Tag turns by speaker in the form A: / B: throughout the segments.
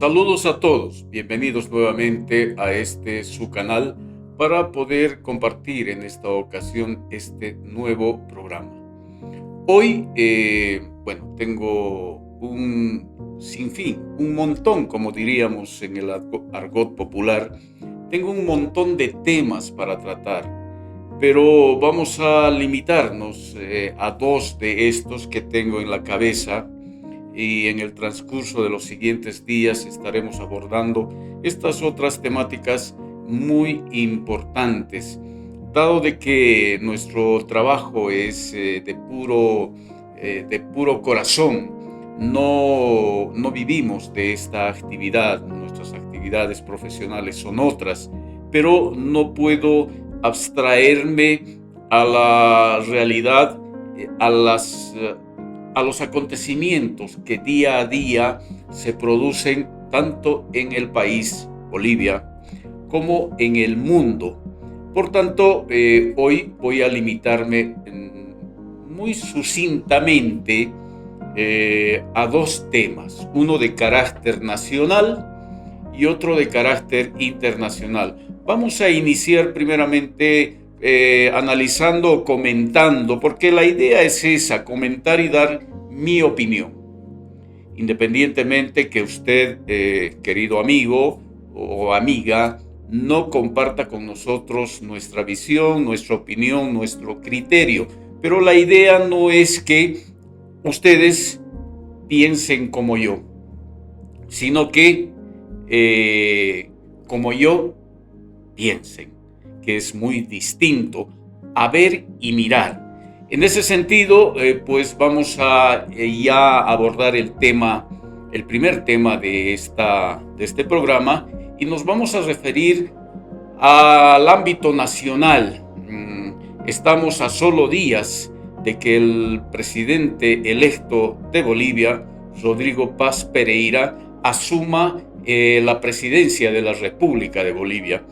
A: Saludos a todos, bienvenidos nuevamente a su canal para poder compartir en esta ocasión este nuevo programa. Hoy, tengo un sinfín, un montón, como diríamos en el argot popular, tengo un montón de temas para tratar, pero vamos a limitarnos a dos de estos que tengo en la cabeza. Y en el transcurso de los siguientes días estaremos abordando estas otras temáticas muy importantes. Dado de que nuestro trabajo es de puro corazón, no vivimos de esta actividad, nuestras actividades profesionales son otras, pero no puedo abstraerme a la realidad, a los acontecimientos que día a día se producen tanto en el país, Bolivia, como en el mundo. Por tanto, hoy voy a limitarme muy sucintamente a dos temas, uno de carácter nacional y otro de carácter internacional. Vamos a iniciar primeramente analizando o comentando, porque la idea es esa, comentar y dar mi opinión. Independientemente que usted, querido amigo o amiga, no comparta con nosotros nuestra visión, nuestra opinión, nuestro criterio. Pero la idea no es que ustedes piensen como yo, sino que como yo piensen, que es muy distinto a ver y mirar. En ese sentido, pues vamos a ya abordar el primer tema de este programa, y nos vamos a referir al ámbito nacional. Estamos a solo días de que el presidente electo de Bolivia, Rodrigo Paz Pereira, asuma la presidencia de la República de Bolivia.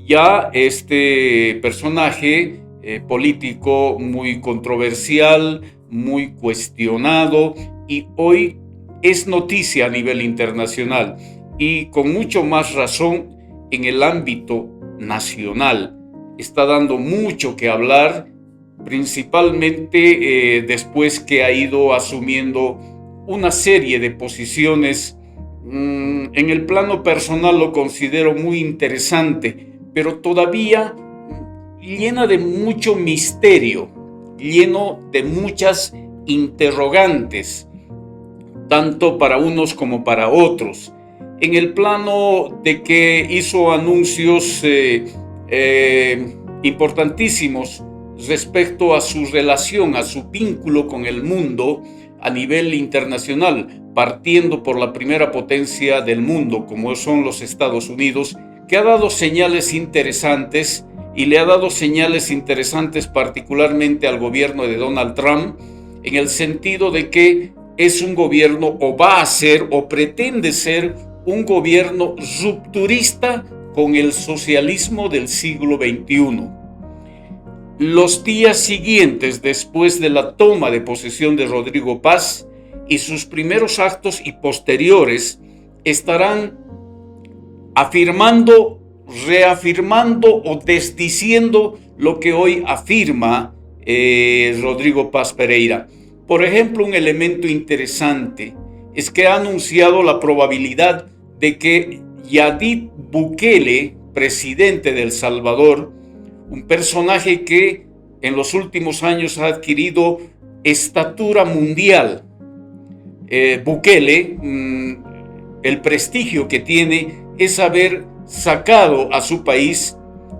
A: Ya este personaje político muy controversial, muy cuestionado, y hoy es noticia a nivel internacional y con mucho más razón en el ámbito nacional. Está dando mucho que hablar, principalmente después que ha ido asumiendo una serie de posiciones. En el plano personal lo considero muy interesante, pero todavía llena de mucho misterio, lleno de muchas interrogantes, tanto para unos como para otros. En el plano de que hizo anuncios importantísimos respecto a su relación, a su vínculo con el mundo a nivel internacional, partiendo por la primera potencia del mundo, como son los Estados Unidos, que ha dado señales interesantes, y le ha dado señales interesantes particularmente al gobierno de Donald Trump, en el sentido de que es un gobierno, o va a ser, o pretende ser, un gobierno rupturista con el socialismo del siglo XXI. Los días siguientes, después de la toma de posesión de Rodrigo Paz, y sus primeros actos y posteriores, estarán afirmando, reafirmando o desdiciendo lo que hoy afirma Rodrigo Paz Pereira. Por ejemplo, un elemento interesante es que ha anunciado la probabilidad de que Nayib Bukele, presidente de El Salvador, un personaje que en los últimos años ha adquirido estatura mundial, Bukele, el prestigio que tiene es haber sacado a su país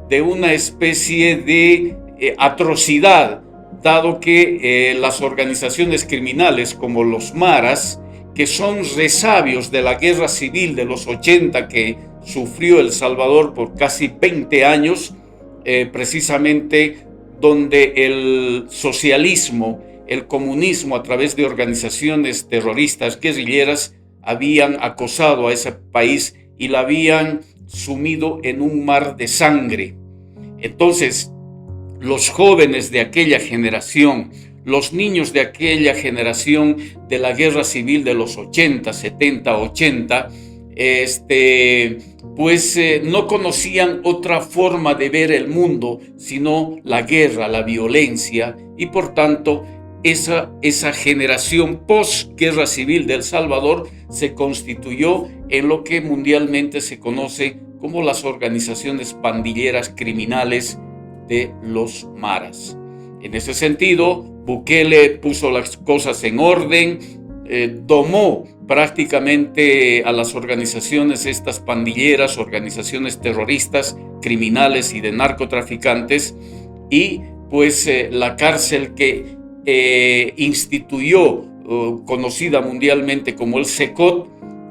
A: de una especie de atrocidad, dado que las organizaciones criminales como los maras, que son resabios de la guerra civil de los 80 que sufrió El Salvador por casi 20 años, precisamente donde el socialismo, el comunismo a través de organizaciones terroristas guerrilleras habían acosado a ese país y la habían sumido en un mar de sangre. Entonces, los jóvenes de aquella generación, los niños de aquella generación de la guerra civil de los 80, 70, 80, no conocían otra forma de ver el mundo, sino la guerra, la violencia, y por tanto esa generación post-guerra civil de El Salvador se constituyó en lo que mundialmente se conoce como las organizaciones pandilleras criminales de los maras. En ese sentido, Bukele puso las cosas en orden, domó prácticamente a las organizaciones estas pandilleras, organizaciones terroristas, criminales y de narcotraficantes, y pues la cárcel que instituyó, conocida mundialmente como el SECOT,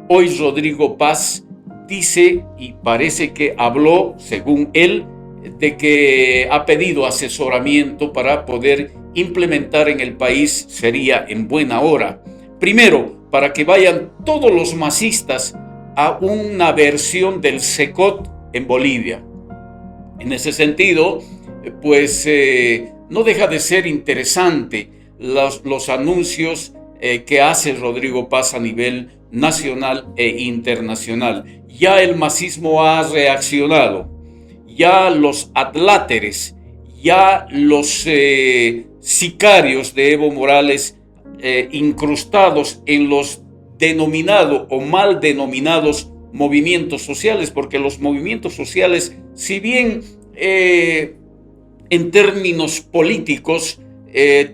A: hoy Rodrigo Paz dice, y parece que habló, según él, de que ha pedido asesoramiento para poder implementar en el país, sería en buena hora. Primero, para que vayan todos los masistas a una versión del SECOT en Bolivia. En ese sentido, pues no deja de ser interesante los anuncios que hace Rodrigo Paz a nivel nacional e internacional. Ya el masismo ha reaccionado, ya los adláteres, ya los sicarios de Evo Morales incrustados en los denominados o mal denominados movimientos sociales, porque los movimientos sociales, si bien en términos políticos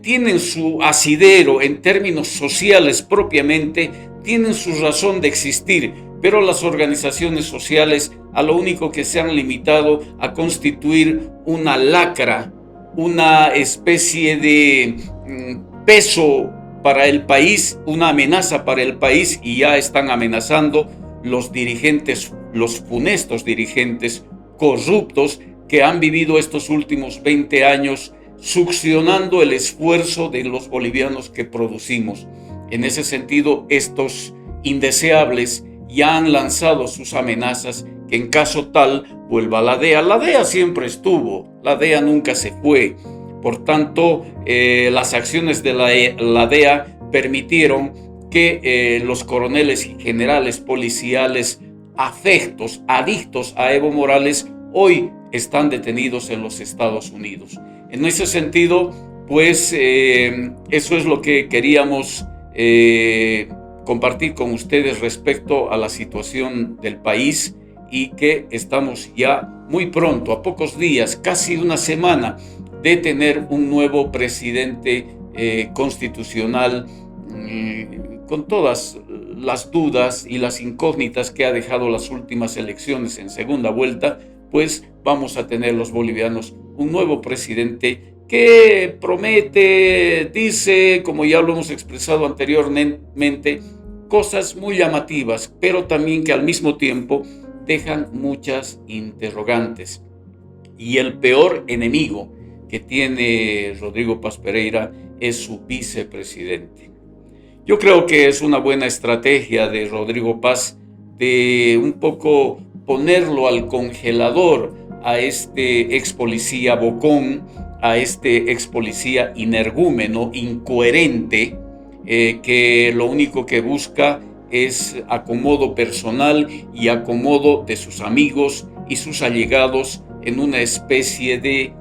A: tienen su asidero, en términos sociales propiamente tienen su razón de existir, pero las organizaciones sociales a lo único que se han limitado a constituir una lacra, una especie de peso para el país, una amenaza para el país, y ya están amenazando los dirigentes, los funestos dirigentes corruptos que han vivido estos últimos 20 años succionando el esfuerzo de los bolivianos que producimos. En ese sentido, estos indeseables ya han lanzado sus amenazas que en caso tal vuelva la DEA. La DEA siempre estuvo, la DEA nunca se fue. Por tanto, las acciones de la DEA permitieron que los coroneles y generales policiales afectos, adictos a Evo Morales, hoy están detenidos en los Estados Unidos. En ese sentido, pues eso es lo que queríamos compartir con ustedes respecto a la situación del país, y que estamos ya muy pronto, a pocos días, casi una semana, de tener un nuevo presidente constitucional, con todas las dudas y las incógnitas que ha dejado las últimas elecciones en segunda vuelta. Pues vamos a tener los bolivianos un nuevo presidente que promete, dice, como ya lo hemos expresado anteriormente, cosas muy llamativas, pero también que al mismo tiempo dejan muchas interrogantes. Y el peor enemigo que tiene Rodrigo Paz Pereira es su vicepresidente. Yo creo que es una buena estrategia de Rodrigo Paz de un poco ponerlo al congelador a este ex policía bocón, a este ex policía energúmeno, incoherente, que lo único que busca es acomodo personal y acomodo de sus amigos y sus allegados en una especie de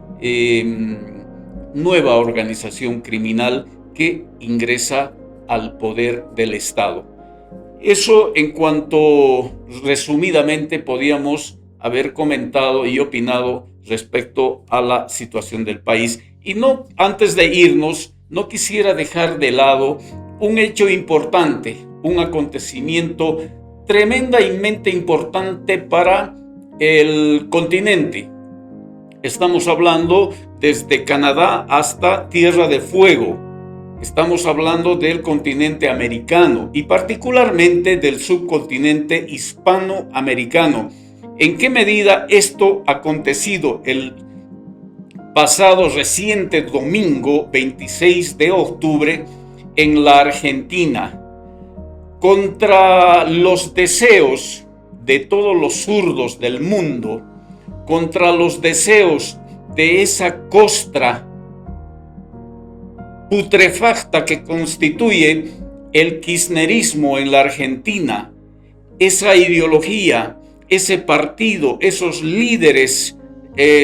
A: nueva organización criminal que ingresa al poder del Estado. Eso en cuanto resumidamente podíamos haber comentado y opinado respecto a la situación del país. Y no, antes de irnos, no quisiera dejar de lado un hecho importante, un acontecimiento tremendamente importante para el continente. Estamos hablando desde Canadá hasta Tierra de Fuego. Estamos hablando del continente americano y particularmente del subcontinente hispanoamericano. ¿En qué medida esto ha acontecido el pasado reciente domingo 26 de octubre en la Argentina? Contra los deseos de todos los zurdos del mundo, contra los deseos de esa costra putrefacta que constituye el kirchnerismo en la Argentina, esa ideología, ese partido, esos líderes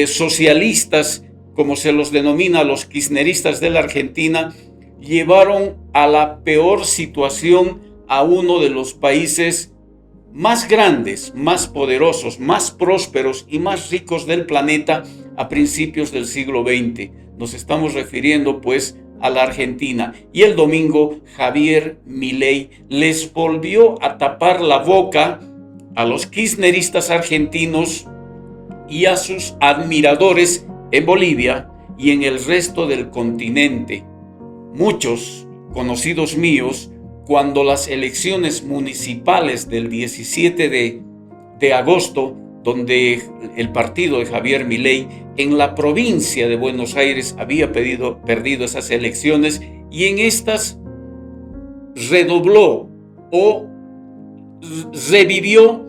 A: socialistas, como se los denomina los kirchneristas de la Argentina, llevaron a la peor situación a uno de los países más grandes, más poderosos, más prósperos y más ricos del planeta a principios del siglo XX. Nos estamos refiriendo pues a la Argentina. Y el domingo Javier Milei les volvió a tapar la boca a los kirchneristas argentinos y a sus admiradores en Bolivia y en el resto del continente. Muchos conocidos míos, cuando las elecciones municipales del 17 de agosto, donde el partido de Javier Milei en la provincia de Buenos Aires había perdido esas elecciones, y en estas redobló o revivió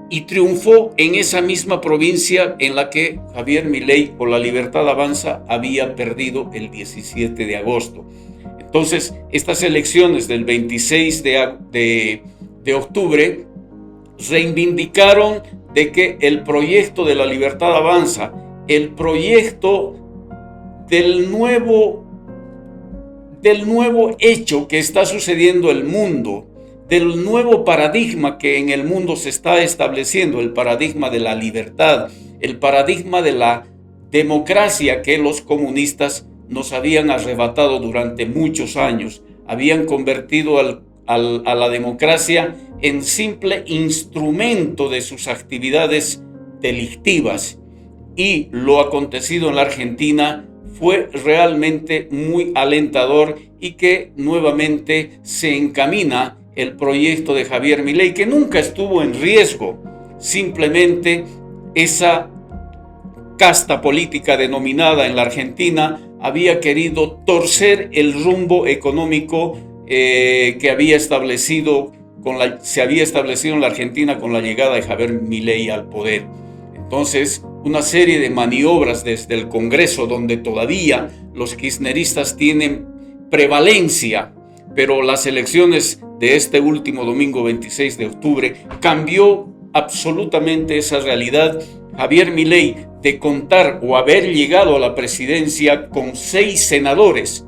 A: y triunfó en esa misma provincia en la que Javier Milei o La Libertad Avanza había perdido el 17 de agosto. Entonces, estas elecciones del 26 de octubre reivindicaron de que el proyecto de La Libertad Avanza, el proyecto del nuevo hecho que está sucediendo en el mundo, del nuevo paradigma que en el mundo se está estableciendo, el paradigma de la libertad, el paradigma de la democracia que los comunistas nos habían arrebatado durante muchos años. Habían convertido a la democracia en simple instrumento de sus actividades delictivas. Y lo acontecido en la Argentina fue realmente muy alentador, y que nuevamente se encamina el proyecto de Javier Milei, que nunca estuvo en riesgo. Simplemente esa casta política denominada en la Argentina había querido torcer el rumbo económico que se había establecido en la Argentina con la llegada de Javier Milei al poder. Entonces, una serie de maniobras desde el Congreso, donde todavía los kirchneristas tienen prevalencia, pero las elecciones de este último domingo 26 de octubre cambió absolutamente esa realidad. Javier Milei, de contar o haber llegado a la presidencia con 6 senadores,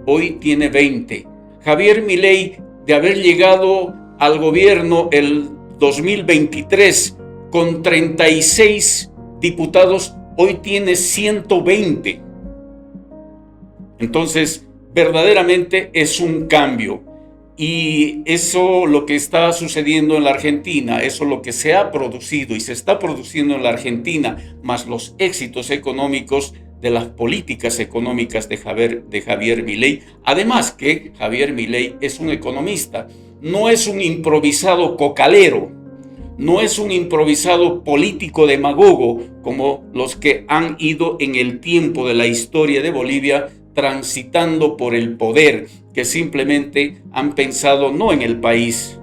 A: hoy tiene 20. Javier Milei, de haber llegado al gobierno el 2023 con 36 diputados, hoy tiene 120. Entonces, verdaderamente es un cambio. Y eso, lo que está sucediendo en la Argentina, eso lo que se ha producido y se está produciendo en la Argentina, más los éxitos económicos de las políticas económicas de Javier Milei. Además que Javier Milei es un economista, no es un improvisado cocalero, no es un improvisado político demagogo como los que han ido en el tiempo de la historia de Bolivia transitando por el poder, que simplemente han pensado no en el país,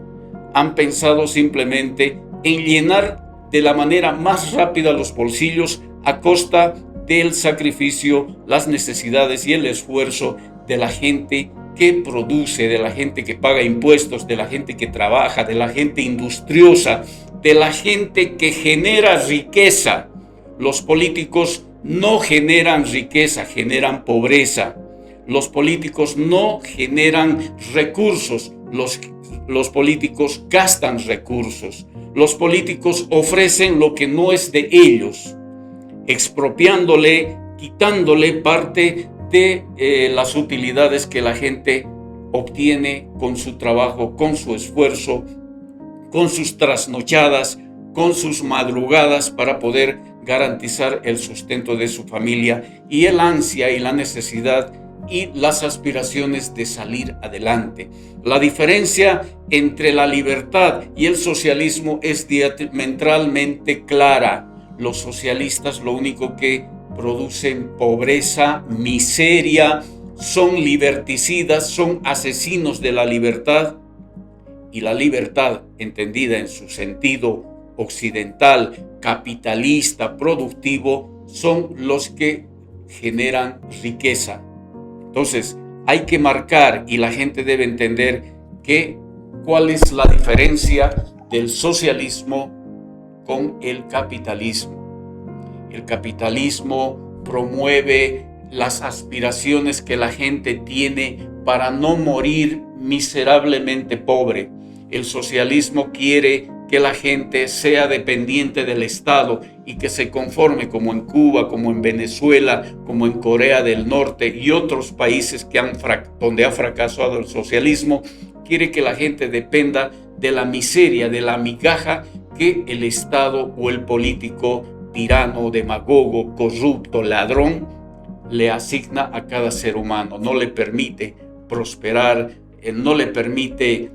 A: han pensado simplemente en llenar de la manera más rápida los bolsillos a costa del sacrificio, las necesidades y el esfuerzo de la gente que produce, de la gente que paga impuestos, de la gente que trabaja, de la gente industriosa, de la gente que genera riqueza. Los políticos no generan riqueza, generan pobreza. Los políticos no generan recursos, los políticos gastan recursos. Los políticos ofrecen lo que no es de ellos, expropiándole, quitándole parte de las utilidades que la gente obtiene con su trabajo, con su esfuerzo, con sus trasnochadas, con sus madrugadas para poder garantizar el sustento de su familia y el ansia y la necesidad y las aspiraciones de salir adelante. La diferencia entre la libertad y el socialismo es diametralmente clara. Los socialistas lo único que producen pobreza, miseria, son liberticidas, son asesinos de la libertad. Y la libertad, entendida en su sentido occidental, capitalista, productivo, son los que generan riqueza. Entonces, hay que marcar, y la gente debe entender cuál es la diferencia del socialismo con el capitalismo. El capitalismo promueve las aspiraciones que la gente tiene para no morir miserablemente pobre. El socialismo quiere que la gente sea dependiente del Estado y que se conforme, como en Cuba, como en Venezuela, como en Corea del Norte y otros países donde ha fracasado el socialismo. Quiere que la gente dependa de la miseria, de la migaja que el Estado o el político tirano, demagogo, corrupto, ladrón le asigna a cada ser humano. No le permite prosperar, no le permite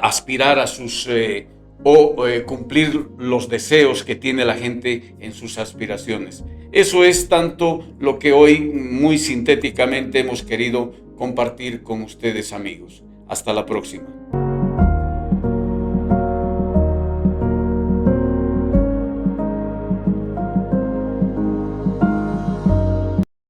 A: aspirar a sus cumplir los deseos que tiene la gente en sus aspiraciones. Eso es tanto lo que hoy muy sintéticamente hemos querido compartir con ustedes, amigos. Hasta la próxima.